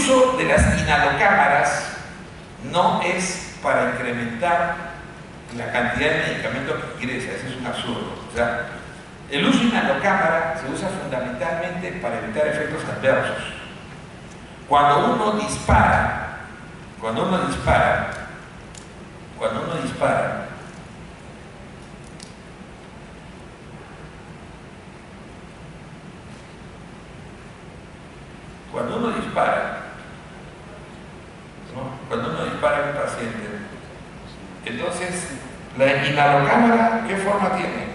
uso de las inhalocámaras no es para incrementar la cantidad de medicamento que ingresa, eso es un absurdo. O sea, el uso de inhalocámara se usa fundamentalmente para evitar efectos adversos. Cuando uno dispara, a un paciente, entonces la inhalocámara, ¿qué forma tiene?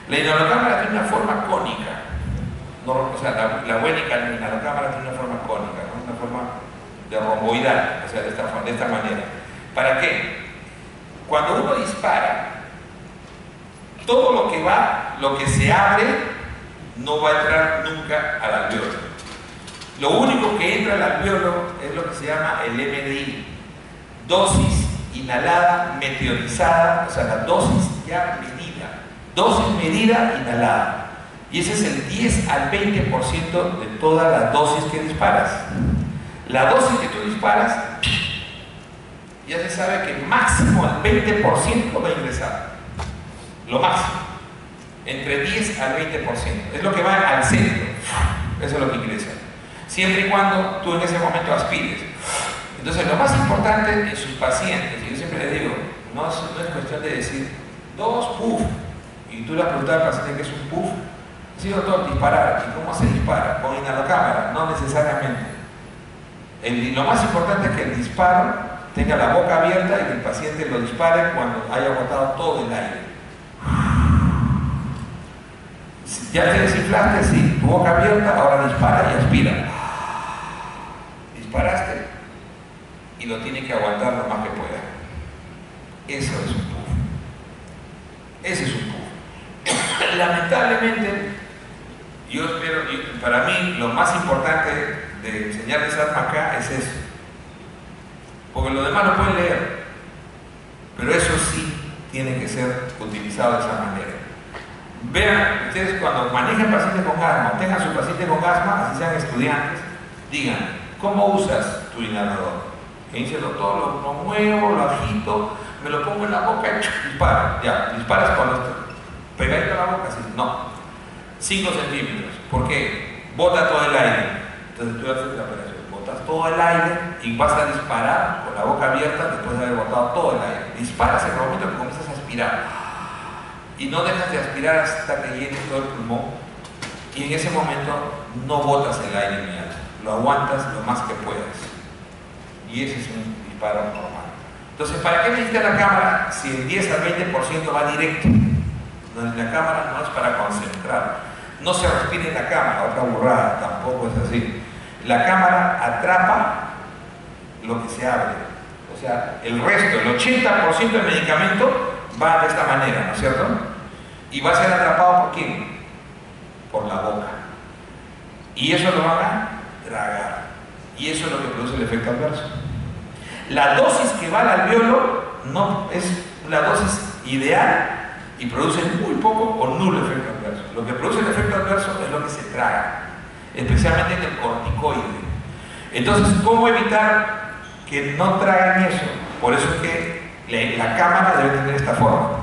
La inhalocámara tiene una forma cónica, no, o sea, la buena inhalocámara tiene una forma cónica, ¿no? Una forma de romboidal, o sea, de esta manera. ¿Para qué? Cuando uno dispara, todo lo que se abre, no va a entrar nunca al alveolo. Lo único que entra al alveolo es lo que se llama el MDI, dosis inhalada meteorizada, o sea, la dosis ya medida, dosis medida inhalada. Y ese es el 10 al 20% de todas las dosis que disparas. La dosis que tú disparas, ya se sabe que máximo el 20% va a ingresar. Lo máximo. Entre 10 al 20%. Es lo que va al centro. Eso es lo que ingresa. Siempre y cuando tú en ese momento aspires. Entonces, lo más importante en sus pacientes, y yo siempre les digo, no es cuestión de decir 2 puff, y tú le preguntas al paciente qué es un puff. Sí, doctor, disparar. ¿Y cómo se dispara? Con inhalocámara. No necesariamente. Lo más importante es que el disparo tenga la boca abierta y que el paciente lo dispare cuando haya botado todo el aire. Ya te desinflaste, sí, tu boca abierta, ahora dispara y aspira. Disparaste y lo tiene que aguantar lo más que pueda. Eso es un puff. Ese es un puff. Lamentablemente, yo espero, para mí lo más importante de enseñarles asma acá es eso. Porque lo demás lo pueden leer, pero eso sí tiene que ser utilizado de esa manera. Vean, ustedes cuando manejen pacientes con asma, tengan su paciente con asma, así sean estudiantes, digan, ¿cómo usas tu inhalador? Que dice, doctor, lo muevo, lo agito, me lo pongo en la boca y disparo. Ya, disparas con esto. Pegadito a la boca, sí. No. 5 centímetros. ¿Por qué? Bota todo el aire. Entonces tú haces la operación. Botas todo el aire y vas a disparar con la boca abierta después de haber botado todo el aire. Disparas en el momento que comienzas a aspirar. Y no dejas de aspirar hasta que llenes todo el pulmón. Y en ese momento no botas el aire inmediato. Lo aguantas lo más que puedas. Y ese es un disparo normal. Entonces, ¿para qué necesita la cámara si el 10 al 20% va directo? La cámara no es para concentrar. No se respira en la cámara, otra burrada, tampoco es así. La cámara atrapa lo que se abre. O sea, el resto, el 80% del medicamento va de esta manera, ¿no es cierto? Y va a ser atrapado ¿por quién? Por la boca. Y eso lo van a tragar. Y eso es lo que produce el efecto adverso. La dosis que va al alveolo no es la dosis ideal y produce muy poco o nulo efecto adverso. Lo que produce el efecto adverso es lo que se traga, especialmente en el corticoide. Entonces, ¿cómo evitar que no traigan eso? Por eso es que la cámara debe tener esta forma.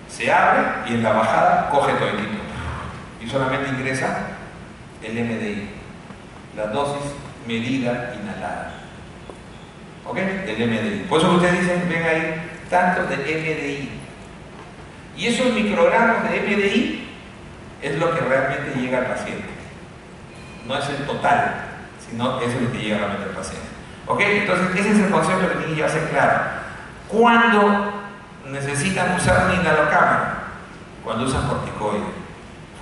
Se abre y en la bajada coge toditito. Y solamente ingresa el MDI, la dosis medida inhalada. ¿Ok? Del MDI. Por eso que ustedes dicen, ven ahí, tanto de MDI. Y esos microgramos de MDI es lo que realmente llega al paciente. No es el total, sino eso es lo que llega realmente al paciente. ¿Ok? Entonces, ese es el concepto que tiene que ser claro. ¿Cuándo necesitan usar una inhalocámara? Cuando usan corticoide.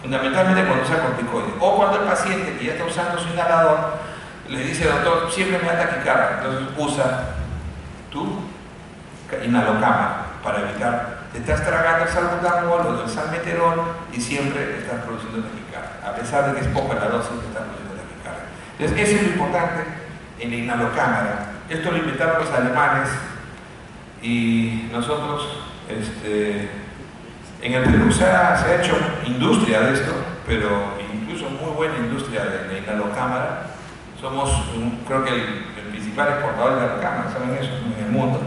Fundamentalmente cuando usan corticoide. O cuando el paciente que ya está usando su inhalador le dice, doctor, siempre me da taquicardia. Entonces usa tu inhalocámara para evitar, te estás tragando el salbutamol o el salmeterol y siempre estás produciendo taquicardia. A pesar de que es poca la dosis, te estás produciendo taquicardia. Entonces, eso es lo importante en la inhalocámara. Esto lo inventaron los alemanes Y nosotros, en el Perú se ha hecho industria de esto, pero incluso muy buena industria de inhalocámara. Somos, creo que el principal exportador de inhalocámara, ¿saben eso? En el mundo.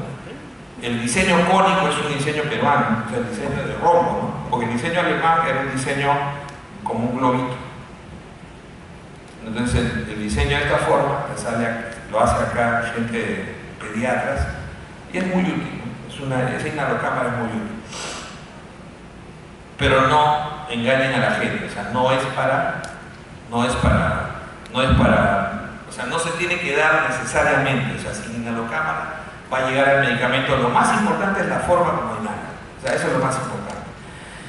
El diseño cónico es un diseño peruano, o sea, el diseño de rombo, ¿no? Porque el diseño alemán era un diseño como un globito. Entonces el diseño de esta forma lo hace acá gente pediatras y es muy útil, ¿no? Esa inhalocámara es muy útil. Pero no engañen a la gente, o sea, no es para, o sea, no se tiene que dar necesariamente, o sea, sin inhalocámara va a llegar al medicamento. Lo más importante es la forma como inhala, o sea, eso es lo más importante.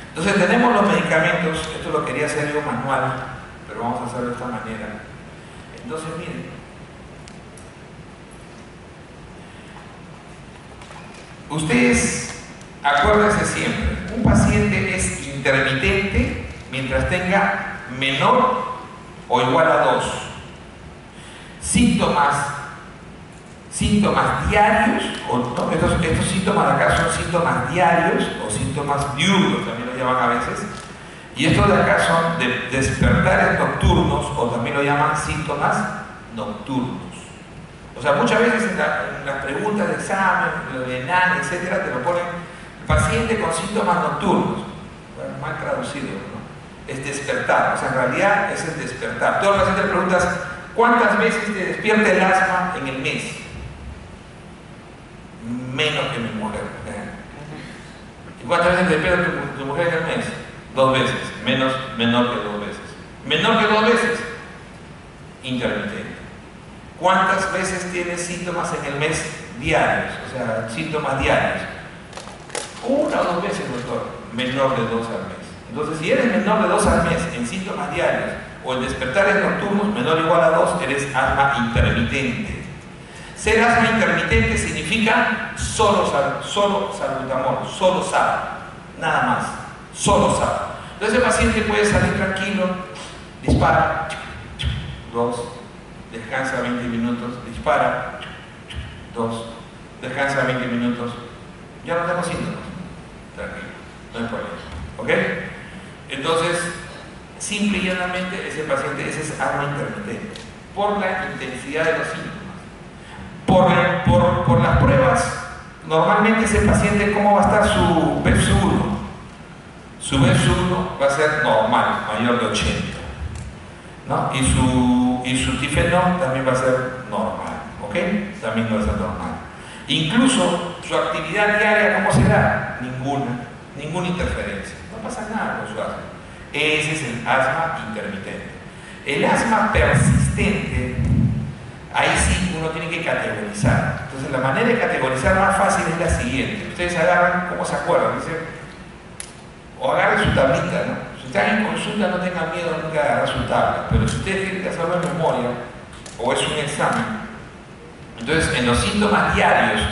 Entonces tenemos los medicamentos, esto lo quería hacer yo manual, pero vamos a hacerlo de esta manera. Entonces miren, ustedes acuérdense siempre, un paciente es intermitente mientras tenga menor o igual a 2 síntomas diarios, ¿no? Estos síntomas de acá son síntomas diarios o síntomas diurnos, también lo llaman a veces, y estos de acá son de despertares nocturnos o también lo llaman síntomas nocturnos. O sea, muchas veces en las preguntas de examen, de ENAN, etcétera, te lo ponen paciente con síntomas nocturnos. Bueno, mal traducido, ¿no? Es despertar, o sea, en realidad es el despertar. Todos los pacientes preguntas, ¿cuántas veces te despierta el asma en el mes? Menos que mi mujer. ¿Y cuántas veces te despierta tu mujer en el mes? 2 veces, menor que 2 veces. Menor que 2 veces, intermitente. ¿Cuántas veces tienes síntomas en el mes diarios? O sea, síntomas diarios. 1 o 2 veces, doctor. Menor de 2 al mes. Entonces, si eres menor de 2 al mes en síntomas diarios o en despertares nocturnos menor o igual a 2, eres asma intermitente. Ser asma intermitente significa solo salbutamol, solo sal, nada más, solo sal. Entonces el paciente puede salir tranquilo, dispara, 2, descansa 20 minutos, dispara, 2, descansa 20 minutos, ya no tengo síntomas, tranquilo, no hay problema, ¿ok? Entonces, simple y llanamente ese paciente, ese es asma intermitente, por la intensidad de los síntomas. Por las pruebas, normalmente ese paciente, ¿cómo va a estar su BEFS1? Su BEFS1 va a ser normal, mayor de 80, ¿no? Y su tifenol también va a ser normal, ¿ok? También va a ser normal. Incluso su actividad diaria, ¿cómo será? Ninguna interferencia, no pasa nada con su asma. Ese es el asma intermitente. El asma persistente, ahí sí uno tiene que categorizar. Entonces la manera de categorizar más fácil es la siguiente. Ustedes agarran, ¿cómo se acuerdan? Dicen, o agarren su tablita, ¿no? Si están en consulta no tengan miedo nunca de agarrar su tabla, pero si ustedes tienen que hacerlo en memoria, o es un examen, entonces en los síntomas diarios,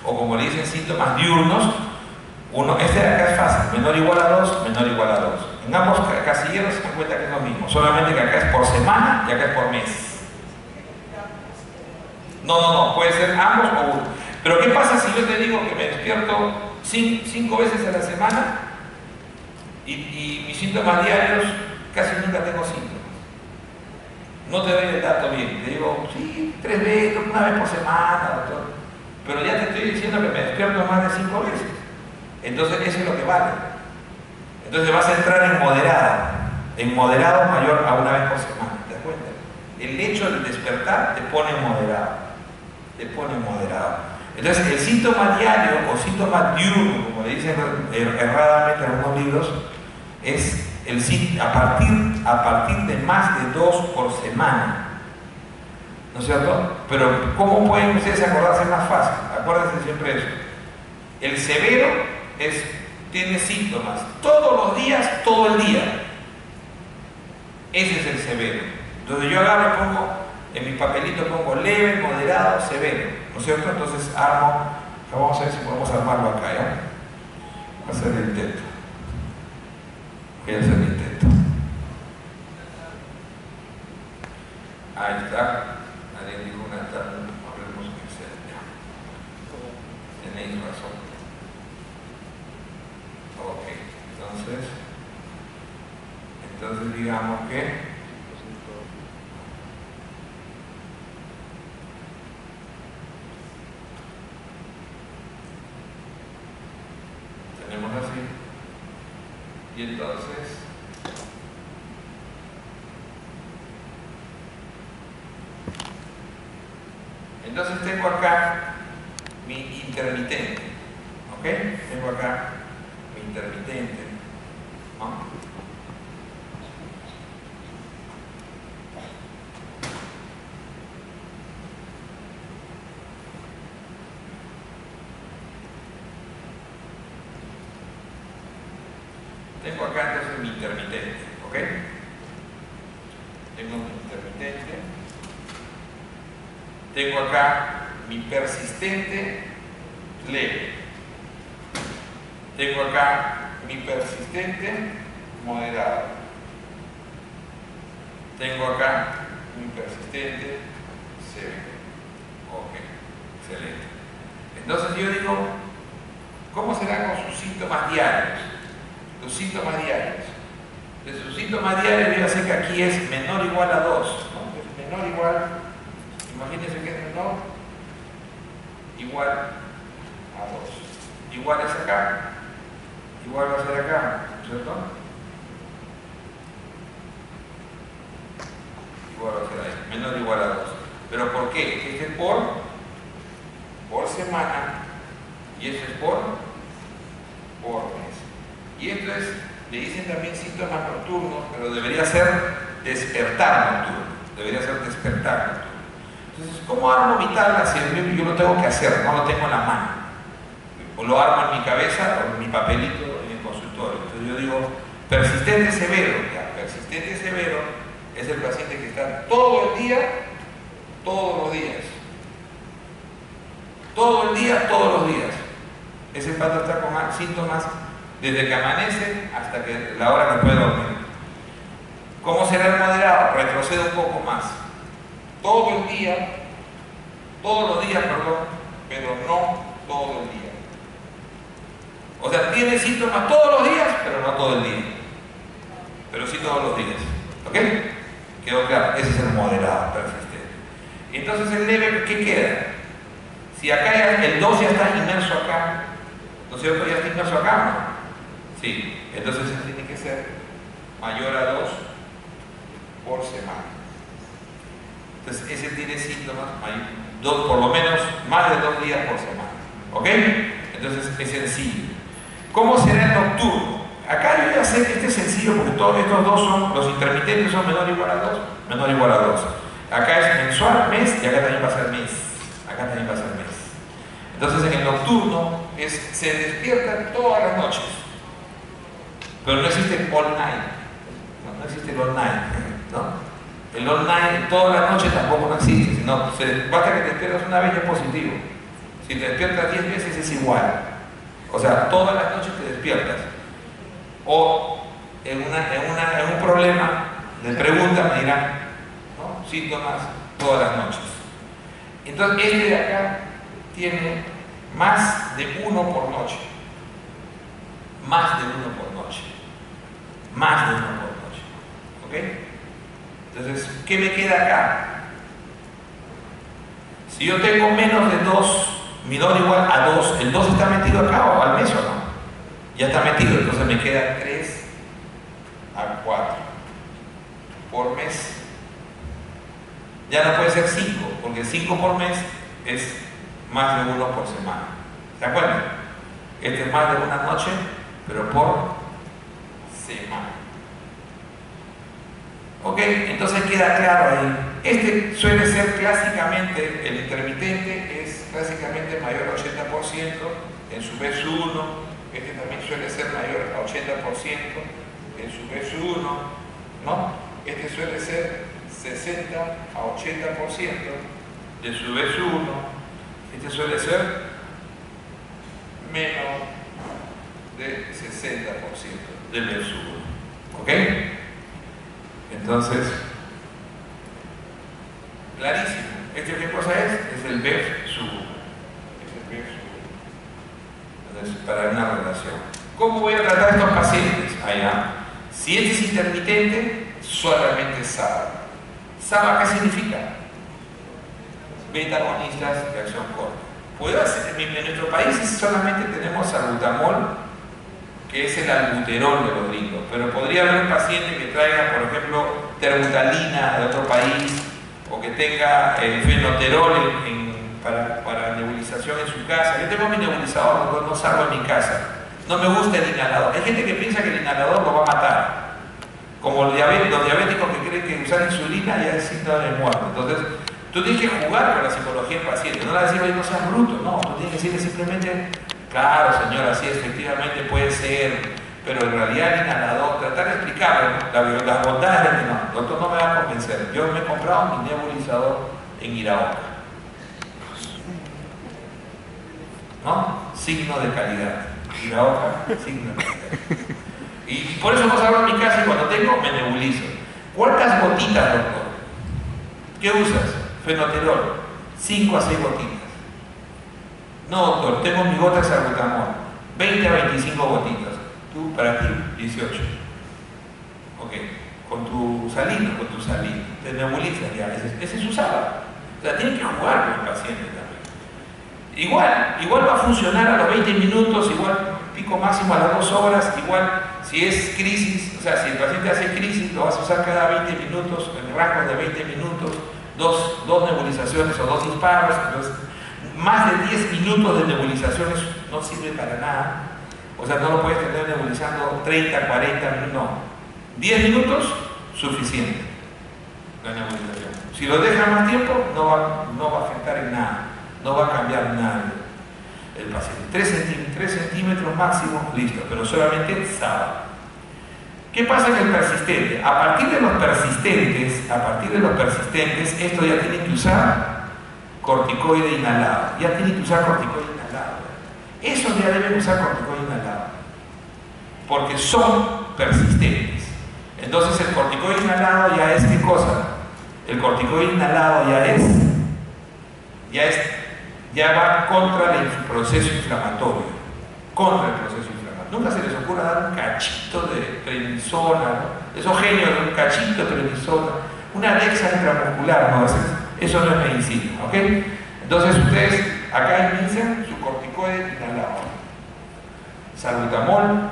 o como le dicen síntomas diurnos, este de acá es fácil, menor o igual a 2, menor o igual a 2. En ambos casilleros se dan cuenta que es lo mismo, solamente que acá es por semana y acá es por mes. No, puede ser ambos o uno. Pero ¿qué pasa si yo te digo que me despierto 5 veces a la semana y mis síntomas diarios casi nunca tengo síntomas? No te doy el dato bien, te digo, sí, 3 veces, 1 vez por semana, doctor. Pero ya te estoy diciendo que me despierto más de 5 veces. Entonces eso es lo que vale. Entonces vas a entrar en moderado mayor a 1 vez por semana, ¿te das cuenta? El hecho de despertar te pone moderado. Entonces el síntoma diario o síntoma diurno, como le dicen erradamente en algunos libros, es a partir de más de 2 por semana, ¿no es cierto? Pero ¿cómo pueden ustedes acordarse más fácil? Acuérdense siempre eso. El severo tiene síntomas todos los días, todo el día. Ese es el severo. Entonces yo agarro y pongo, en mi papelito pongo leve, moderado, severo, ¿no es cierto? Entonces vamos a ver si podemos armarlo acá, ¿ya? Voy a hacer el intento. Ahí está. Nadie dijo una tabla, hablemos en serio. tienes razón. Ok, entonces digamos que tenemos así, y entonces tengo acá mi intermitente, ¿ok? Tengo acá mi intermitente, ¿no? Tengo acá entonces mi intermitente, ¿ok? Tengo mi intermitente. Tengo acá mi persistente leve. Tengo acá mi persistente moderado. Tengo acá mi persistente severo. Ok, excelente. Entonces yo digo, ¿cómo será con sus síntomas diarios? Los síntomas diarios. De sus síntomas diarios, voy a hacer que aquí es menor o igual a 2. ¿No? Es menor o igual, imagínense que es menor igual a 2. Igual es acá, igual va a ser acá, ¿cierto? Igual va a ser ahí, menor o igual a 2. ¿Pero por qué? Este es por semana y este es por mes. Y esto es, le dicen también síntomas nocturnos, pero debería ser despertar nocturno. Debería ser despertar nocturno. Entonces, ¿cómo armo mi tabla si yo lo tengo que hacer? No lo tengo en la mano. O lo armo en mi cabeza o en mi papelito en el consultorio. Entonces yo digo, persistente severo. Ya, persistente severo es el paciente que está todo el día, todos los días. Todo el día, todos los días. Ese pato está con síntomas desde que amanece hasta que la hora que puede dormir. ¿Cómo será el moderado? Retrocedo un poco más. Todo el día, todos los días, perdón, pero no todo el día. O sea, tiene síntomas todos los días, pero no todo el día. Pero sí todos los días. ¿Ok? ¿Quedó claro? Ese es el moderado persistente. Entonces el leve, ¿qué queda? Si acá ya, el 2 ya está inmerso acá, ¿no es cierto? Ya está inmerso acá, ¿no? Sí, entonces tiene que ser mayor a 2 por semana. Entonces ese tiene síntomas por lo menos más de 2 días por semana. ¿Ok? Entonces es sencillo. ¿Cómo será el nocturno? Acá yo ya sé que este es sencillo porque todos estos dos son, los intermitentes son menor o igual a 2, menor o igual a 2. Acá es mensual, mes, y acá también va a ser mes. Acá también va a ser mes. Entonces en el nocturno se despierta todas las noches. Pero no existe el all night. No existe el all night, ¿no? El all night todas las noches tampoco no existe. Sino, basta que te despiertas una vez y es positivo. Si te despiertas 10 veces es igual. O sea, todas las noches te despiertas. O en un problema de pregunta me dirán, ¿no? Síntomas todas las noches. Entonces este de acá tiene más de 1 por noche. Más de 1 por noche. Más de 1 por noche. ¿Ok? Entonces, ¿qué me queda acá? Si yo tengo menos de 2, menor o igual a 2, ¿el 2 está metido acá o al mes o no? Ya está metido, entonces me queda 3 a 4 por mes. Ya no puede ser 5, porque 5 por mes es más de 1 por semana. ¿Se acuerdan? Este es más de una noche, pero por semana. ¿Ok? Entonces queda claro ahí. Este suele ser clásicamente, el intermitente es clásicamente mayor al 80% en su BS1. Este también suele ser mayor a 80% en su BS1, ¿no? Este suele ser 60 a 80% de su BS1. Este suele ser menos de 60% del BS1. ¿Ok? Entonces, clarísimo. ¿Este qué cosa es? Es el BF sub. Es el BF sub. Entonces, para una relación. ¿Cómo voy a tratar a estos pacientes? Allá. Si este es intermitente, solamente SABA. ¿SABA qué significa? Beta-agonistas de acción corta. ¿Puedo hacer? En nuestro país solamente tenemos salbutamol, que es el albuterol de los gringos, pero podría haber un paciente que traiga, por ejemplo, terbutalina de otro país, o que tenga fenoterol para nebulización en su casa. Yo tengo mi nebulizador, no salgo de mi casa. No me gusta el inhalador. Hay gente que piensa que el inhalador lo va a matar. Como los diabéticos que creen que usar insulina ya es síntoma de muerte. Entonces, tú tienes que jugar con la psicología del paciente. No le vas a decir, no seas bruto. No, tú tienes que decirle simplemente, claro, señora, sí, efectivamente puede ser, pero en realidad el inhalador, tratar de explicarle, ¿no? Las bondades de que no, doctor, no me va a convencer. Yo me he comprado mi nebulizador en Iraoka, ¿no? Signo de calidad. Iraoka, signo de calidad. Y por eso no salgo a mi casa y cuando tengo me nebulizo. ¿Cuántas gotitas, doctor? ¿Qué usas? Fenoterol. 5 a 6 gotitas. No, doctor, tengo mi gota de salbutamol. 20 a 25 gotitas. Tú, para ti, 18. Ok. Con tu salina, te nebulizas ya. Ese es su sábado. O sea, tienen que jugar con el paciente también. Igual va a funcionar a los 20 minutos, igual pico máximo a las 2 horas, igual si es crisis, o sea, si el paciente hace crisis, lo vas a usar cada 20 minutos, en rangos de 20 minutos, dos nebulizaciones o 2 disparos. Entonces, más de 10 minutos de nebulizaciones no sirve para nada. O sea, no lo puedes tener nebulizando 30, 40 minutos, no. 10 minutos, suficiente la nebulización. Si lo dejas más tiempo, no va a afectar en nada, no va a cambiar nada el paciente. 3 centímetros máximo, listo, pero solamente sábado. ¿Qué pasa en el persistente? A partir de los persistentes, esto ya tiene que usar corticoide inhalado. Ya tiene que usar corticoide inhalado. Eso ya deben usar corticoide inhalado. Porque son persistentes. Entonces el corticoide inhalado ya es ¿qué cosa? El corticoide inhalado ya va contra el proceso inflamatorio. Contra el proceso inflamatorio. Nunca se les ocurra dar un cachito de prednisona, ¿no? Esos genios de un cachito de prednisona, una Alexa intramuscular, no, eso no es medicina, ¿ok? Entonces ustedes acá inician su corticoide inhalado. Salbutamol,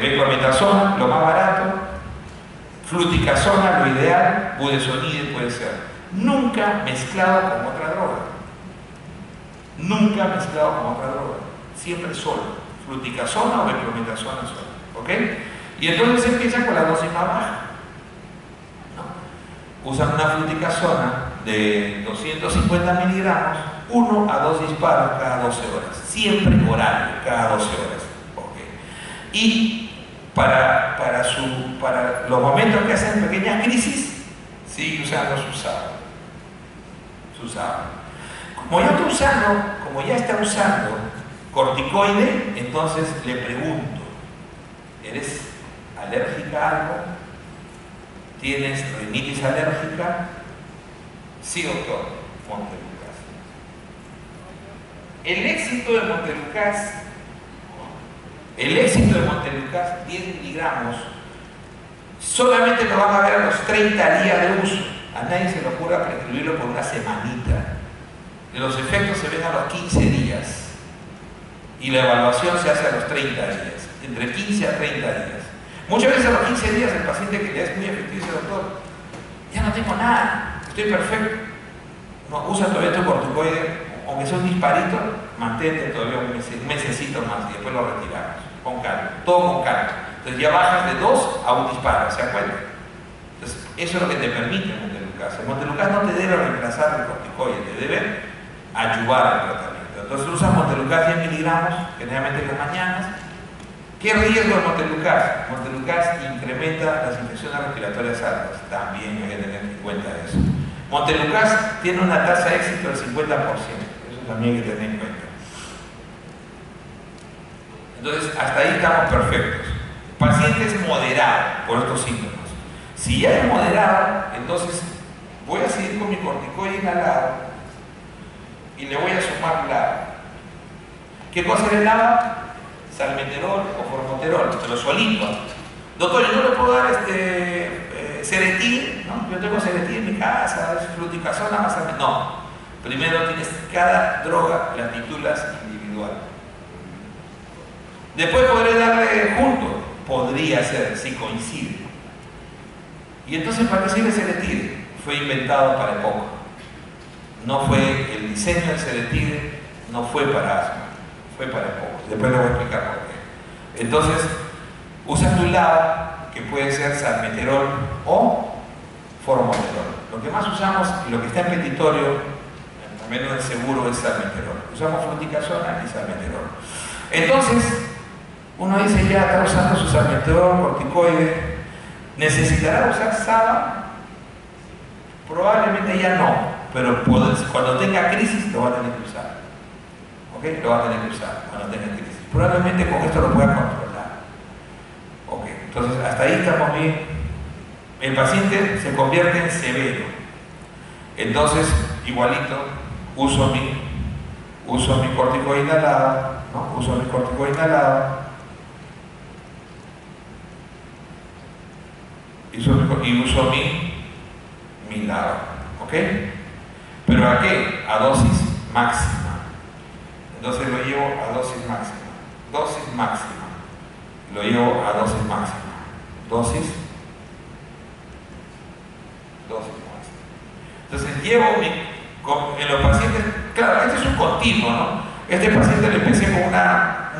beclometasona, lo más barato, fluticasona, lo ideal, budesonide puede ser. Nunca mezclado con otra droga. Nunca mezclado con otra droga. Siempre solo. Fluticasona o beclometasona solo. ¿Ok? Y entonces empiezan con la dosis más baja. ¿No? Usan una fluticasona de 250 miligramos, 1 a 2 disparos cada 12 horas. Siempre horario, cada 12 horas. ¿Ok? Y para los momentos que hacen pequeñas crisis, sigue usando su sábado. Como ya está usando corticoide, entonces le pregunto, ¿eres alérgica a algo? ¿Tienes rinitis alérgica? Sí, doctor. Montelukast. El éxito de Montelukast, 10 miligramos, solamente lo van a ver a los 30 días de uso. A nadie se le ocurra prescribirlo por una semanita. Los efectos se ven a los 15 días. Y la evaluación se hace a los 30 días. Entre 15 a 30 días. Muchas veces a los 15 días el paciente que le es muy efectivo dice, doctor, ya no tengo nada, estoy perfecto. No, usa todavía tu corticoide, aunque sea un disparito, mantente todavía un mesecito más y después lo retiramos. Con calma, todo con calma. Entonces ya bajas de 2 a un disparo, ¿se acuerdan? Entonces, eso es lo que te permite el Montelukast. El Montelukast no te debe reemplazar el corticoide, te debe ayudar al tratamiento. Entonces usas Montelukast 10 miligramos, generalmente en las mañanas. ¿Qué riesgo del Montelukast? Montelukast incrementa las infecciones respiratorias altas. También hay que tener en cuenta eso. Montelukast tiene una tasa de éxito del 50%. Eso también hay que tener en cuenta. Entonces, hasta ahí estamos perfectos. Pacientes moderados por estos síntomas. Si ya es moderado, entonces voy a seguir con mi corticoide inhalado y le voy a sumar LAR. ¿Qué cosa es el lava? Salmeterol o formoterol, pero solito. Doctor, yo no le puedo dar Ceretil, ¿no? Yo tengo Ceretil en mi casa, es fluticasona más salmeterol. No. Primero tienes, cada droga la titulas individual. Después podré darle junto, podría ser, si coincide. Y entonces, ¿para qué sirve Ceretil? Fue inventado para EPOC. No fue, el diseño del Ceretil no fue para asma, fue para EPOC. Después le voy a explicar por qué. Entonces, usas tu lava, que puede ser salmeterol o formoterol. Lo que más usamos y lo que está en petitorio, al menos el seguro, es salmeterol. Usamos fluticasona y salmeterol. Entonces, uno dice, ya está usando su salmeterol, corticoide, ¿necesitará usar SABA? Probablemente ya no, pero cuando tenga crisis lo va a tener que usar. ¿Ok? Lo va a tener que usar cuando tenga crisis. Probablemente con esto lo pueda controlar. ¿Ok? Entonces, hasta ahí estamos bien. El paciente se convierte en severo. Entonces, igualito, uso mi corticoide inhalado, ¿no? Uso mi corticoide inhalado. Y uso mi lava, ¿ok? ¿Pero a qué? A dosis máxima. Entonces lo llevo a dosis máxima. Dosis máxima. Lo llevo a dosis máxima. Dosis máxima. Entonces llevo en los pacientes, claro, este es un continuo, ¿no? Este paciente le empecé con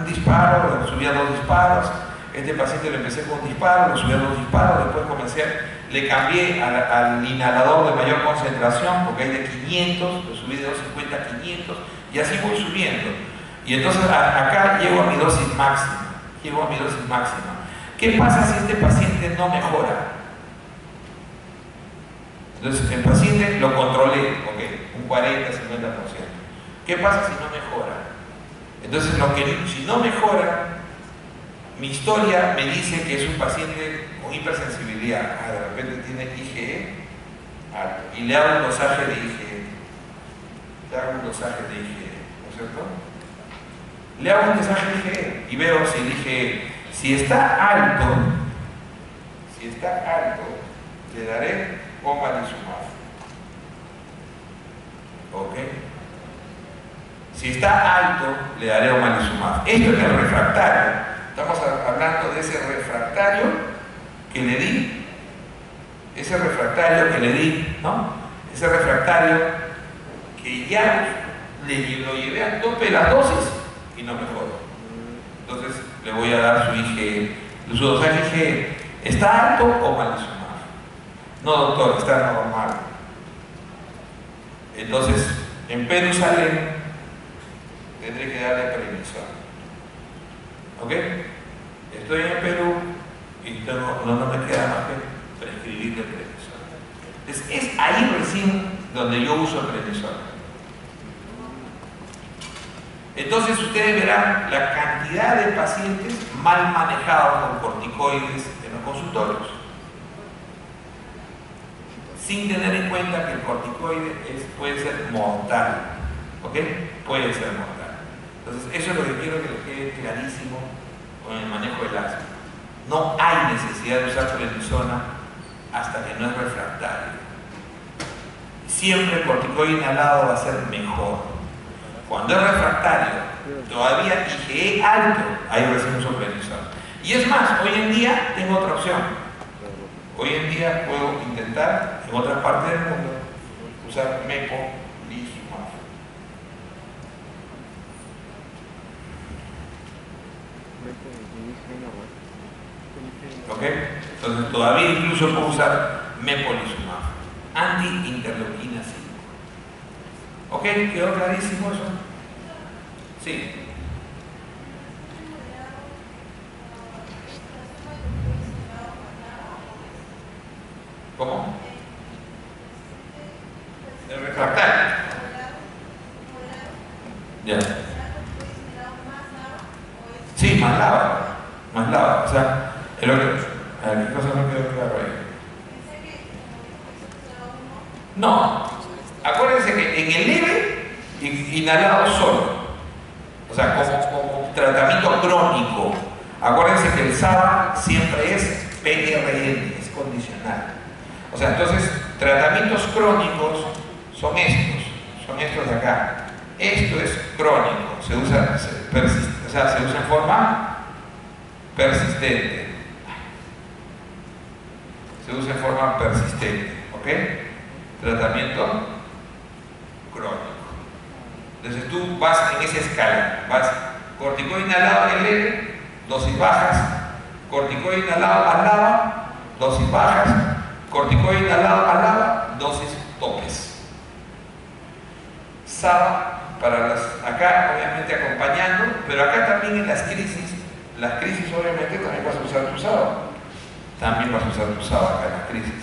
un disparo, le subí a 2 disparos. Este paciente le empecé con un disparo, le subí a 2 disparos, después le cambié al inhalador de mayor concentración, porque hay de 500, lo subí de 250 a 500, y así voy subiendo. Y entonces acá llego a mi dosis máxima. ¿Qué pasa si este paciente no mejora? Entonces el paciente lo controlé, un 40, 50%. ¿Qué pasa si no mejora? Entonces si no mejora, mi historia me dice que es un paciente con hipersensibilidad. De repente tiene IgE alto. Y le hago un dosaje de IgE. ¿No es cierto? Le hago un dosaje de IgE y veo si el IgE, si está alto, le daré omalizumab. ¿Ok? Si está alto, le daré omalizumab. Esto es el refractario. Estamos hablando de ese refractario que le di, ¿no? Ese refractario que ya lo llevé al tope de las dosis y no mejoró. Entonces le voy a dar su IgE, su dosaje IgE. ¿Está alto o omalizumab? No, doctor, está normal. Entonces, en Perusalén tendré que darle prednisona. ¿Ok? Estoy en Perú y no me queda más que prescribirle prednisona. Entonces, es ahí recién donde yo uso prednisona. Entonces ustedes verán la cantidad de pacientes mal manejados con corticoides en los consultorios, sin tener en cuenta que el corticoide puede ser mortal. ¿Ok? Puede ser mortal. Entonces, eso es lo que quiero que les quede clarísimo con el manejo del asma. No hay necesidad de usar prednisona hasta que no es refractario. Siempre el corticoide inhalado va a ser mejor. Cuando es refractario, todavía IgE alto, ahí recién uso prednisona. Y es más, hoy en día tengo otra opción. Hoy en día puedo intentar, en otras partes del mundo, usar mepolizumab. ¿Ok? Entonces todavía incluso puedo usar mepolizumab, anti-interleuquina 5. ¿Ok? ¿Quedó clarísimo eso? Sí. ¿Cómo? El refractario. Ya. Sí, más lava. O sea, ¿qué cosa no quedó claro ahí? No. Acuérdense que en el leve, inhalado solo. O sea, como tratamiento crónico. Acuérdense que el SABA siempre es PRN, es condicional. O sea, entonces, tratamientos crónicos son estos de acá. Esto es crónico, se usa en forma persistente. Se usa en forma persistente, ¿ok? Tratamiento crónico. Entonces tú vas en esa escala, vas corticoide inhalado en leve, dosis bajas, corticoide inhalado más lava, dosis bajas, corticoide inhalado más lava, dosis topes. SABA para acá obviamente acompañando, pero acá también en las crisis obviamente también vas a usar tu SABA. También vas a usar tu SABA acá en las crisis.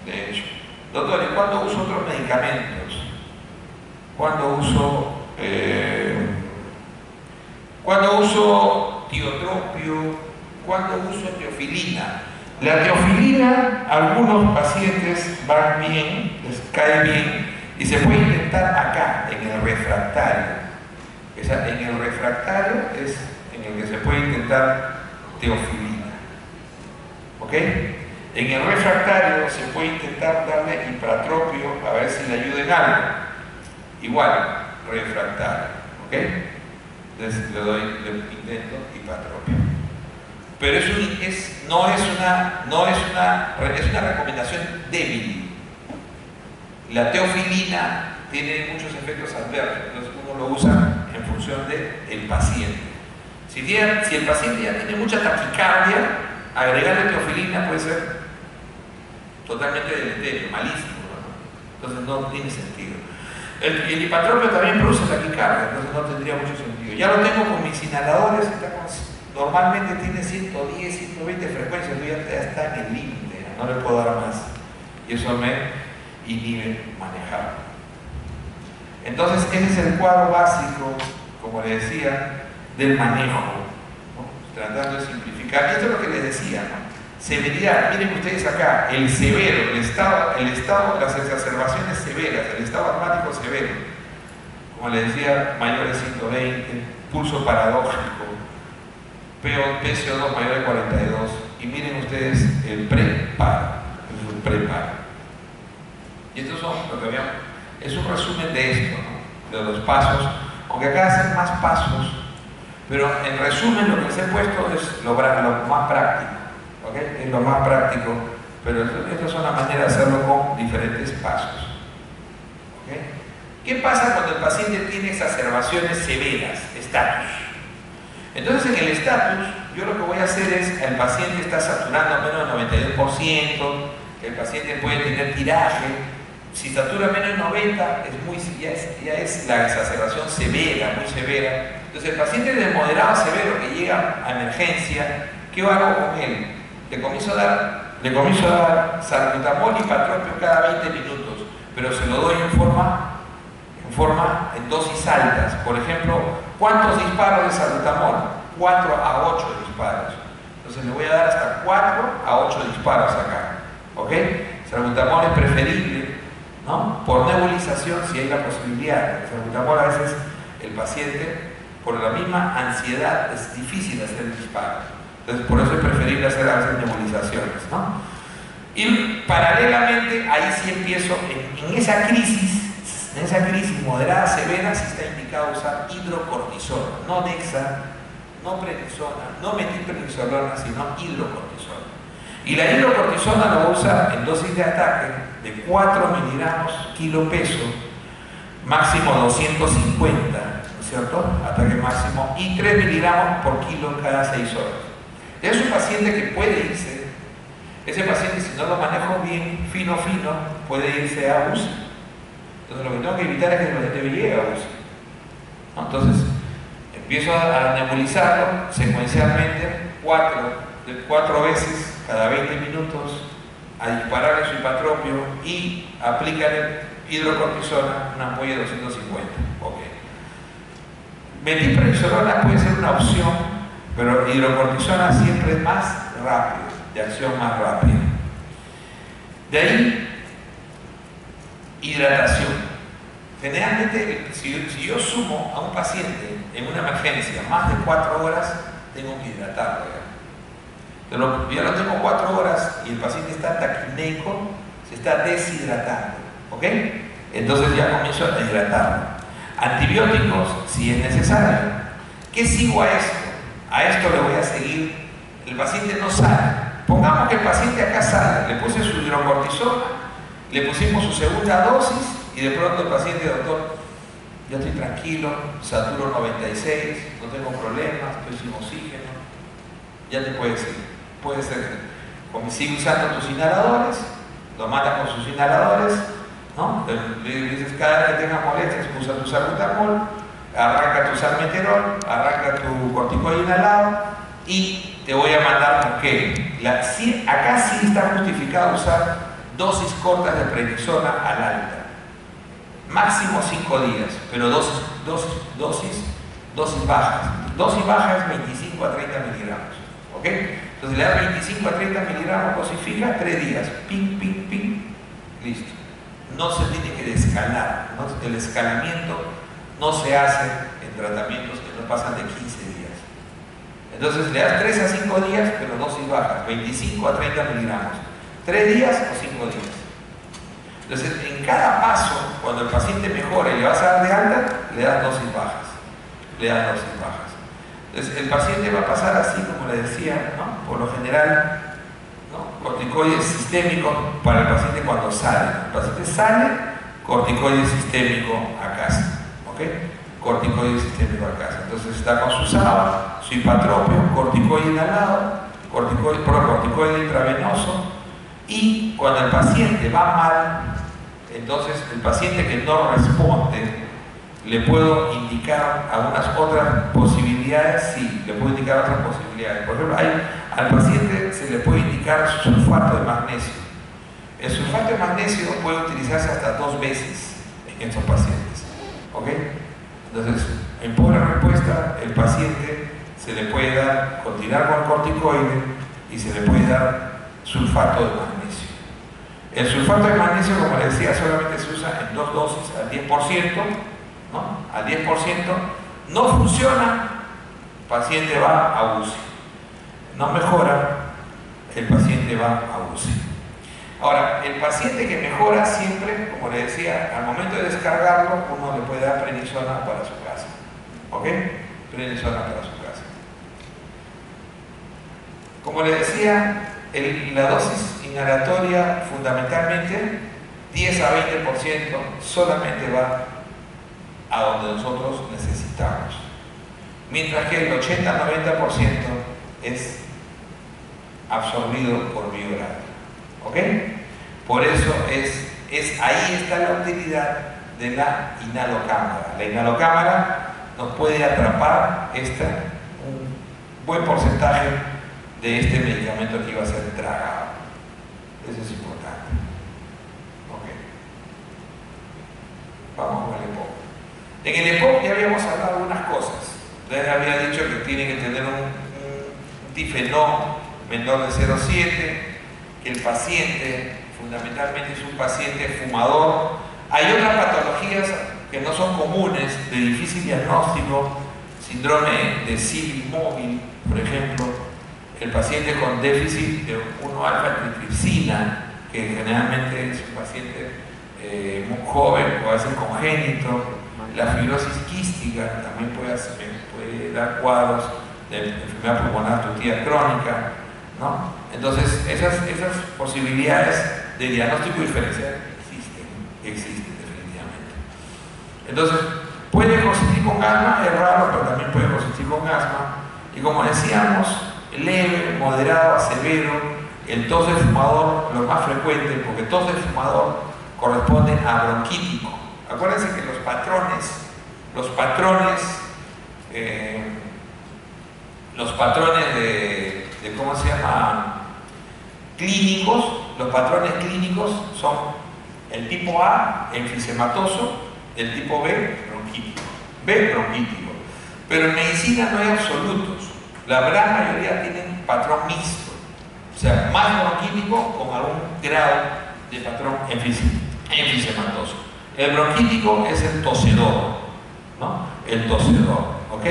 De hecho, doctor, ¿y cuándo uso otros medicamentos? ¿Cuándo uso tiotropio? ¿Cuándo uso teofilina? La teofilina, algunos pacientes van bien, les cae bien, y se puede intentar acá, en el refractario. En el refractario es en el que se puede intentar teofilina. ¿Ok? En el refractario se puede intentar darle ipratropio a ver si le ayuda en algo. Igual, refractario. ¿Ok? Entonces le intento ipratropio. Pero es una recomendación débil. La teofilina tiene muchos efectos adversos, entonces uno lo usa en función del paciente. Si el paciente ya tiene mucha taquicardia, agregarle teofilina puede ser totalmente deleterio, malísimo, ¿no? Entonces no tiene sentido. El ipatropio también produce taquicardia, entonces no tendría mucho sentido. Ya lo tengo con mis inhaladores, normalmente tiene 110, 120 frecuencias, ya está en el límite, no le puedo dar más. Y eso me inhibe manejar. Entonces ese es el cuadro básico, como les decía, del manejo, ¿no? Tratando de simplificar. Y esto es lo que les decía, ¿no? Severidad, miren ustedes acá, el severo, el estado, las exacerbaciones severas, el estado asmático severo, como les decía, mayor de 120, pulso paradójico, PCO2 mayor de 42, y miren ustedes el preparo, es un preparo. Y estos son lo que habíamos, es un resumen de esto, ¿no? De los pasos, aunque acá hacen más pasos, pero en resumen lo que les he puesto es lo más práctico, ¿ok? Es lo más práctico, pero esta es una manera de hacerlo con diferentes pasos, ¿ok? ¿Qué pasa cuando el paciente tiene exacerbaciones severas, estatus? Entonces en el estatus, yo lo que voy a hacer es, el paciente está saturando menos del 92%, el paciente puede tener tiraje. Si satura menos de 90, ya es la exacerbación severa, muy severa. Entonces el paciente de moderado a severo que llega a emergencia, ¿qué hago con él? Le comienzo a dar salbutamol y ipatropio cada 20 minutos, pero se lo doy en dosis altas. Por ejemplo, ¿cuántos disparos de salbutamol? 4 a 8 disparos. Entonces le voy a dar hasta 4 a 8 disparos acá. ¿Ok? Salbutamol es preferible, ¿no? Por nebulización, si hay la posibilidad. El salbutamol, a veces el paciente, por la misma ansiedad, es difícil hacer el disparo. Entonces, por eso es preferible hacer a veces nebulizaciones, ¿no? Y paralelamente, ahí sí empiezo, en esa crisis moderada, severa, sí está indicado usar hidrocortisona, no Dexa, no prednisona, no metilprednisolona, sino hidrocortisona. Y la hidrocortisona lo usa en dosis de ataque de 4 miligramos kilo peso, máximo 250, ¿no es cierto? Ataque máximo, y 3 miligramos por kilo cada 6 horas. Es un paciente que puede irse, ese paciente, si no lo manejo bien, fino, puede irse a UCI. Entonces lo que tengo que evitar es que el paciente llegue a UCI, ¿no? Entonces empiezo a nebulizarlo secuencialmente 4 veces cada 20 minutos, a dispararle su ipatropio y aplicarle hidrocortisona, una ampolla de 250. Okay. Metilprednisolona puede ser una opción, pero hidrocortisona siempre es más rápido, de acción más rápida. De ahí, hidratación. Generalmente, si yo sumo a un paciente en una emergencia más de 4 horas, tengo que hidratarlo ya. Pero yo lo tengo 4 horas y el paciente está taquineico, se está deshidratando, ¿ok? Entonces ya comienzo a hidratarlo. Antibióticos, si es necesario. ¿Qué sigo a esto? A esto le voy a seguir. El paciente no sale. Pongamos que el paciente acá sale, le puse su hidrocortisona, le pusimos su segunda dosis y de pronto el paciente, doctor, yo estoy tranquilo, saturo 96, no tengo problemas, estoy sin oxígeno, ya te puedes ir. Puede ser, sigue usando tus inhaladores, lo mata con sus inhaladores, ¿no? Le dices cada vez que tengas molestias, usa tu salbutamol, arranca tu salmeterol, arranca tu corticoide inhalado y te voy a mandar con qué. Acá sí está justificado usar dosis cortas de prednisona al alta. Máximo 5 días, pero dosis bajas. Dosis baja es 25 a 30 miligramos. ¿Ok? Entonces le das 25 a 30 miligramos, dosifica 3 días. Ping, ping, ping. Listo. No se tiene que descalar. ¿No? El escalamiento no se hace en tratamientos que no pasan de 15 días. Entonces le das 3 a 5 días, pero dosis bajas. 25 a 30 miligramos. 3 días o 5 días. Entonces, en cada paso, cuando el paciente mejora y le vas a dar de alta, le das dosis bajas. Le das dosis bajas. Entonces, el paciente va a pasar así, como le decía, ¿no? Por lo general, ¿no? Corticoides sistémicos para el paciente cuando sale. El paciente sale, corticoide sistémico a casa. ¿Ok? Corticoide sistémico a casa. Entonces, está con su SABA, su hipatropio, corticoide inhalado, corticoide intravenoso. Y cuando el paciente va mal, entonces el paciente que no responde, le puedo indicar algunas otras posibilidades. Sí, le puedo indicar otras posibilidades. Por ejemplo, al paciente se le puede indicar sulfato de magnesio. El sulfato de magnesio puede utilizarse hasta 2 veces en estos pacientes. ¿Ok? Entonces, en pobre respuesta, el paciente se le puede dar, continuar con el corticoide y se le puede dar sulfato de magnesio. El sulfato de magnesio, como les decía, solamente se usa en 2 dosis al 10%, ¿no? Al 10%, no funciona, el paciente va a UCI. No mejora, el paciente va a UCI. Ahora, el paciente que mejora siempre, como les decía, al momento de descargarlo, uno le puede dar prednisona para su casa. ¿Ok? Prednisona para su casa. Como les decía, la dosis inhalatoria fundamentalmente 10 a 20% solamente va a donde nosotros necesitamos, mientras que el 80 a 90% es absorbido por vía oral. ¿Ok? Por eso ahí está la utilidad de la inhalocámara. La inhalocámara nos puede atrapar un buen porcentaje de este medicamento que iba a ser tragado. Eso es importante. Ok. Vamos con el EPOC. En el EPOC ya habíamos hablado de algunas cosas. Les había dicho que tiene que tener un difenó menor de 0,7, que el paciente fundamentalmente es un paciente fumador. Hay otras patologías que no son comunes, de difícil diagnóstico, síndrome de Silly móvil, por ejemplo, el paciente con déficit de 1-alfa-antitripsina, que generalmente es un paciente muy joven o a veces congénito. La fibrosis quística también puede dar cuadros de enfermedad pulmonar obstructiva crónica, ¿no? Entonces, esas posibilidades de diagnóstico diferencial existen definitivamente. Entonces, puede coexistir con asma, es raro, pero también puede coexistir con asma. Y como decíamos, leve, moderado a severo, el tos del fumador, lo más frecuente, porque tos del fumador corresponde a bronquítico. Acuérdense que los patrones de ¿cómo se llama? Clínicos, los patrones clínicos son el tipo A, enfisematoso, el tipo B, bronquítico. Pero en medicina no hay absolutos. La gran mayoría tienen patrón mixto, o sea, más bronquítico con algún grado de patrón enfisematoso. El bronquítico es el tosedor, ¿no? El tosedor, ¿ok?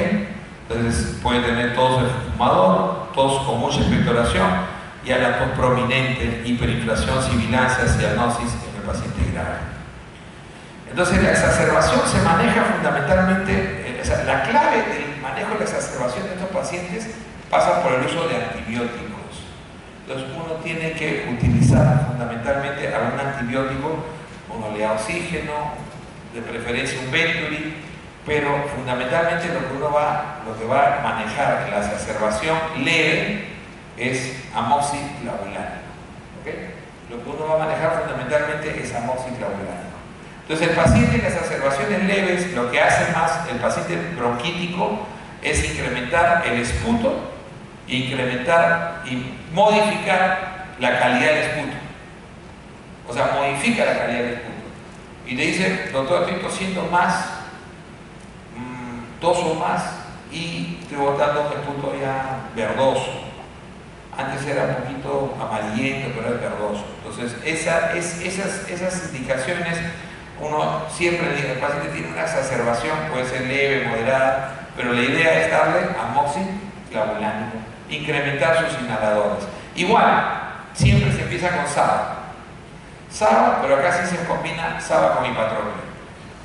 Entonces puede tener tos de fumador, tos con mucha expectoración, y a la tos prominente, hiperinflación, sibilancia, cianosis en el paciente grave. Entonces la exacerbación se maneja fundamentalmente, o sea, la clave del manejo de la exacerbación de estos pacientes pasa por el uso de antibióticos. Entonces uno tiene que utilizar fundamentalmente algún antibiótico, uno le da oxígeno, de preferencia un Venturi, pero fundamentalmente lo que va a manejar en la exacerbación leve es amoxiclavulánico, ¿okay? Lo que uno va a manejar fundamentalmente es amoxiclavulánico. Entonces el paciente en las exacerbaciones leves, lo que hace más el paciente bronquítico es incrementar el esputo, incrementar y modificar la calidad del esputo. O sea, modifica la calidad del esputo. Y le dice, doctor, estoy tosiendo más, toso más y estoy botando un esputo ya verdoso. Antes era un poquito amarillento, pero es verdoso. Entonces, esas indicaciones, uno siempre le dice, el paciente tiene una exacerbación, puede ser leve, moderada, pero la idea es darle amoxiclavulánico, incrementar sus inhaladores. Igual, siempre se empieza con SABA. SABA, pero acá sí se combina SABA con ipatropio.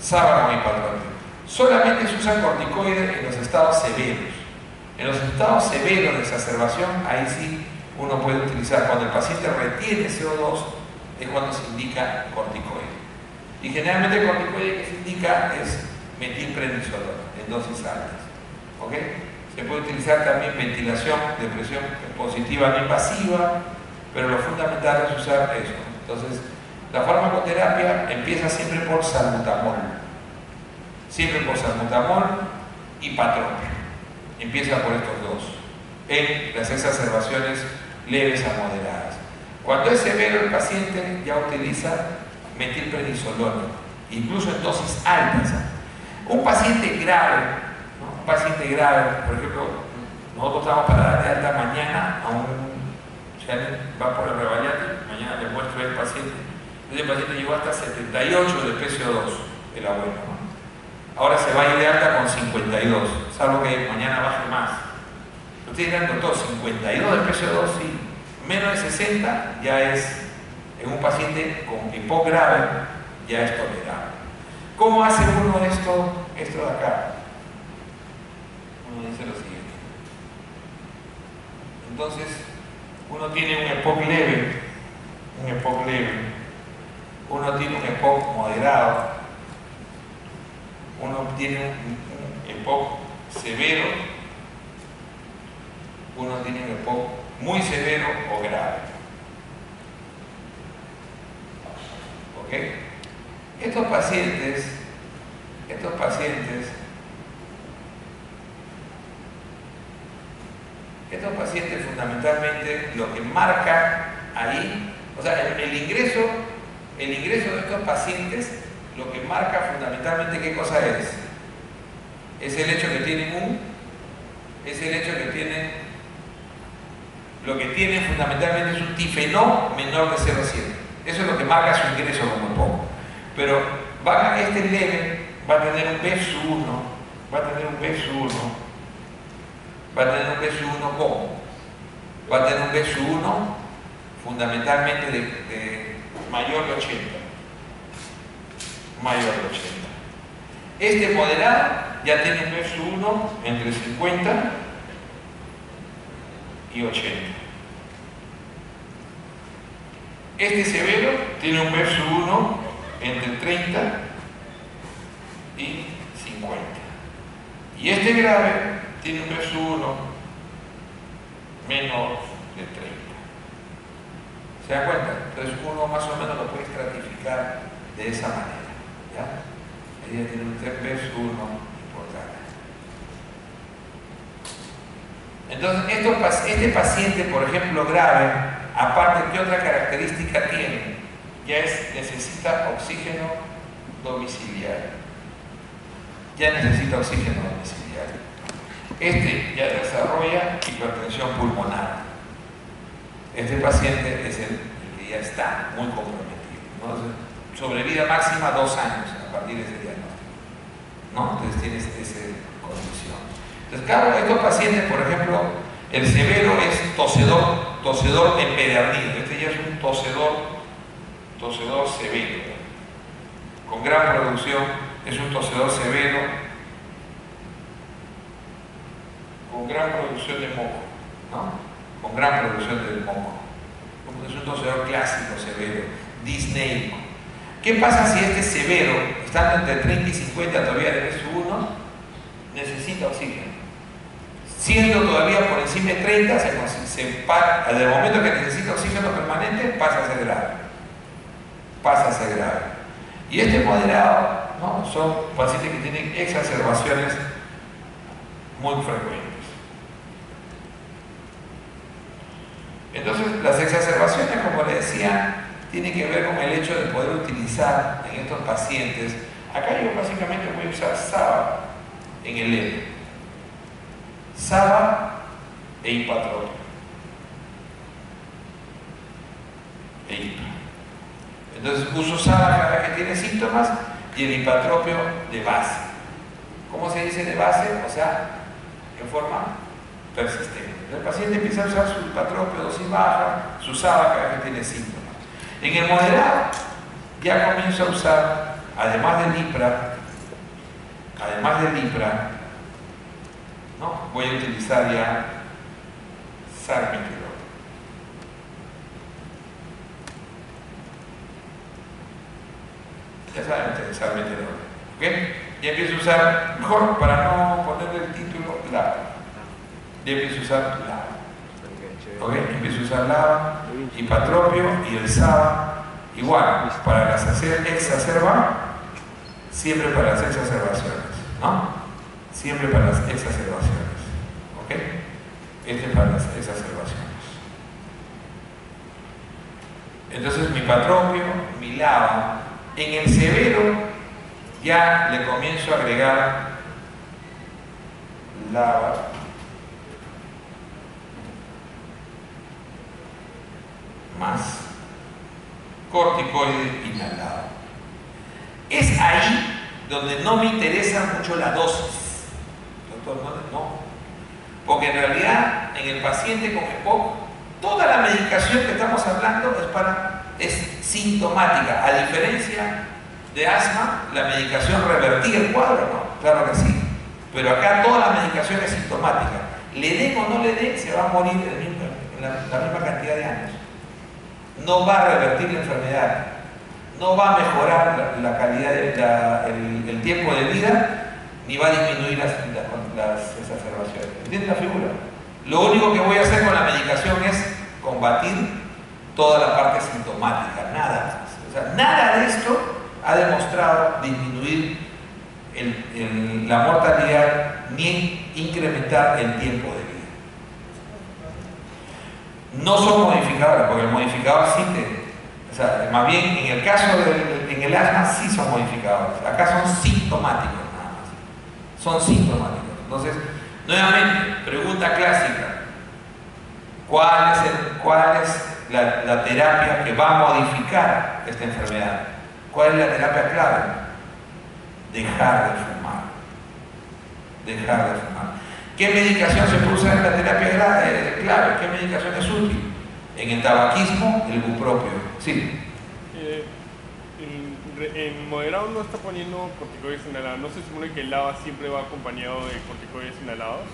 SABA con ipatropio. Solamente se usa corticoides en los estados severos. En los estados severos de exacerbación, ahí sí uno puede utilizar. Cuando el paciente retiene CO2, es cuando se indica corticoide. Y generalmente el corticoide que se indica es metilprednisolona en dosis altas. ¿Ok? Se puede utilizar también ventilación de presión positiva no invasiva, pero lo fundamental es usar eso. Entonces, la farmacoterapia empieza siempre por salbutamol. Siempre por salbutamol y ipatropio. Empieza por estos dos, en las exacerbaciones leves a moderadas. Cuando es severo el paciente ya utiliza metilprednisolona, incluso en dosis altas. Un paciente grave, ¿no? Un paciente grave, por ejemplo, nosotros estamos para dar de alta mañana a si alguien va por el Rebagliati, mañana le muestro el paciente. Ese paciente llegó hasta 78 de PCO2, el abuelo, ¿no? Ahora se va a ir de alta con 52, salvo que mañana baje más. Ustedes dirán, doctor, 52 de PCO2, sí. Menos de 60 ya es, en un paciente con EPOC grave, ya es tolerable. ¿Cómo hace uno esto de acá? Uno dice lo siguiente. Entonces, uno tiene un EPOC leve, uno tiene un EPOC moderado, uno tiene un EPOC severo, uno tiene un EPOC muy severo o grave. ¿Ok? Estos pacientes fundamentalmente lo que marca ahí, o sea, el ingreso de estos pacientes, lo que marca fundamentalmente qué cosa es el hecho que tienen lo que tienen fundamentalmente es un tifenol menor de 0,7. Eso es lo que marca su ingreso como poco. Pero este leve va a tener un PES1, ¿cómo? Va a tener un PES1 fundamentalmente de mayor de 80. Este moderado ya tiene un PES1 entre 50 y 80. Este severo tiene un PES1 entre 30 y 50. Y este grave tiene un PES1 menor de 30. ¿Se da cuenta? Entonces uno más o menos lo puede estratificar de esa manera. ¿Ya? Ella tiene un PES1 importante. Entonces, este paciente, por ejemplo, grave, aparte, ¿qué otra característica tiene? Necesita oxígeno domiciliario. Este ya desarrolla hipertensión pulmonar. Este paciente es el que ya está muy comprometido, ¿no? sobrevida máxima 2 años a partir de ese diagnóstico, ¿no? Entonces tienes esa condición. Entonces, claro, estos pacientes, por ejemplo, el severo es tosedor empedernido. Este ya es un tosedor severo, con gran producción, es un tosedor severo, con gran producción de moco, ¿no? Con gran producción del moco. Es un tosedor clásico severo, disneico. ¿Qué pasa si este severo, estando entre 30 y 50 todavía de S1, necesita oxígeno? Siendo todavía por encima de 30, desde el momento que necesita oxígeno permanente, pasa a ser grave. Pasa a ser grave. Y este moderado, ¿no? Son pacientes que tienen exacerbaciones muy frecuentes. Entonces, las exacerbaciones, como les decía, tienen que ver con el hecho de poder utilizar en estos pacientes. Acá yo básicamente voy a usar SABA en el leve. SABA e hipatropio. Entonces uso SABA cada vez que tiene síntomas y el hipatropio de base. ¿Cómo se dice de base? O sea, en forma persistente. El paciente empieza a usar su hipatropio, dosis baja, su SABA cada vez que tiene síntomas. En el moderado ya comienzo a usar, además del IPRA, ¿no? Voy a utilizar ya salmeterol. Ya saben ustedes, salmeterol. ¿Ok? Ya empiezo a usar, mejor para no ponerle el título, LAVA. Ya empiezo a usar LAVA. ¿Ok? Empiezo a usar LAVA, hipatropio y el SABA. Igual, para las exacerbar, siempre para las exacerbaciones, ¿no? Siempre para las exacerbaciones, ¿ok? Este es para las exacerbaciones. Entonces mi hipatropio, mi LAVA. En el severo ya le comienzo a agregar LAVA, más corticoide inhalado. Es ahí donde no me interesa mucho la dosis, doctor, no. Porque en realidad en el paciente con EPOC toda la medicación que estamos hablando es sintomática. A diferencia de asma, la medicación revertía el cuadro, ¿no? Claro que sí. Pero acá toda la medicación es sintomática. Le den o no le den, se va a morir en la misma cantidad de años. No va a revertir la enfermedad, no va a mejorar la calidad, el tiempo de vida, ni va a disminuir las exacerbaciones. ¿Entienden la figura? Lo único que voy a hacer con la medicación es combatir toda la parte sintomática, nada más. O sea, nada de esto ha demostrado disminuir la mortalidad ni incrementar el tiempo de vida. No son modificadores, porque el modificador sí o sea, más bien en el caso en el asma sí son modificadores, acá son sintomáticos nada más, son sintomáticos. Entonces, nuevamente, pregunta clásica, ¿cuál es la terapia que va a modificar esta enfermedad? ¿Cuál es la terapia clave? Dejar de fumar. Dejar de fumar. ¿Qué medicación se puede usar en la terapia clave? ¿Qué medicación es útil? En el tabaquismo, el bupropión. Sí. En moderado no está poniendo corticoides inhalados. ¿No se supone que el LAVA siempre va acompañado de corticoides inhalados?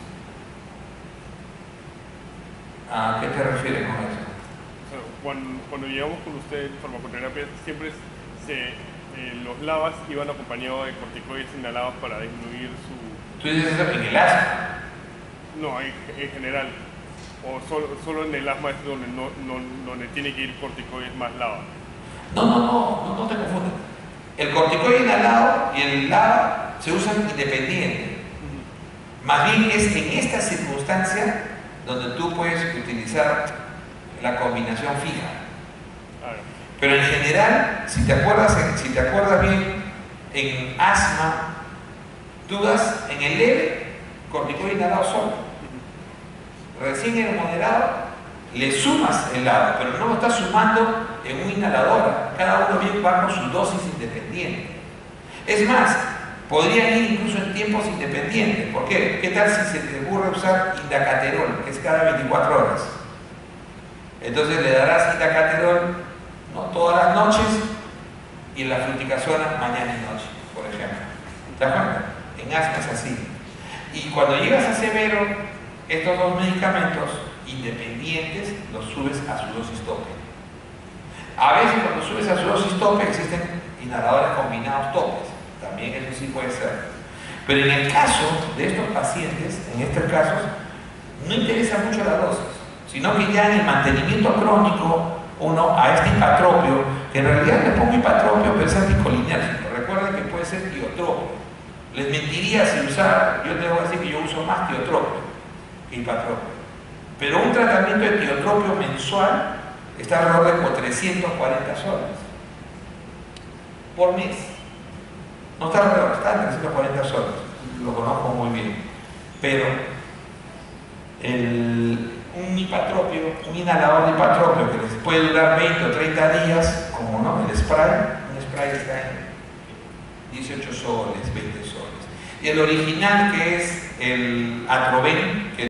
¿A qué te refieres con eso? O sea, cuando llegamos con usted en farmacoterapia, siempre los LAVAs iban acompañados de corticoides inhalados para disminuir su... ¿Tú dices eso en el asma? No, en general. O solo en el asma es donde tiene que ir corticoides más LAVA. No te confundas. El corticoide inhalado y el LAVA se usan independientes. Más bien es en esta circunstancia donde tú puedes utilizar la combinación fija. Pero en general, si te acuerdas bien, en asma, tú das en el leve corticoide inhalado solo. Recién en el moderado le sumas el LAVA, pero no estás sumando en un inhalador. Cada uno bien va con su dosis independiente. Es más, podrían ir incluso en tiempos independientes. ¿Por qué? ¿Qué tal si se te ocurre usar indacaterol, que es cada 24 horas? Entonces le darás indacaterol, ¿no?, todas las noches, y en la fluticasona mañana y noche, por ejemplo. ¿Te das cuenta? En asma es así. Y cuando llegas a severo, estos dos medicamentos independientes los subes a su dosis tope. A veces cuando subes a su dosis tope existen inhaladores combinados topes. También eso sí puede ser. Pero en el caso de estos pacientes, en estos casos, no interesa mucho la dosis, sino que ya en el mantenimiento crónico, uno a este hipatropio, que en realidad le pongo hipatropio, pero es anticolinérgico. Recuerden que puede ser tiotropio. Les mentiría si usara, yo tengo que decir que yo uso más tiotropio que hipatropio. Pero un tratamiento de tiotropio mensual está alrededor de 340 soles por mes. No está alrededor, está en 340 soles. Lo conozco muy bien. Pero un hipatropio, un inhalador de hipatropio que les puede durar 20 o 30 días, como no, el spray, un spray está en 18 soles, 20 soles. Y el original, que es el Atroven, que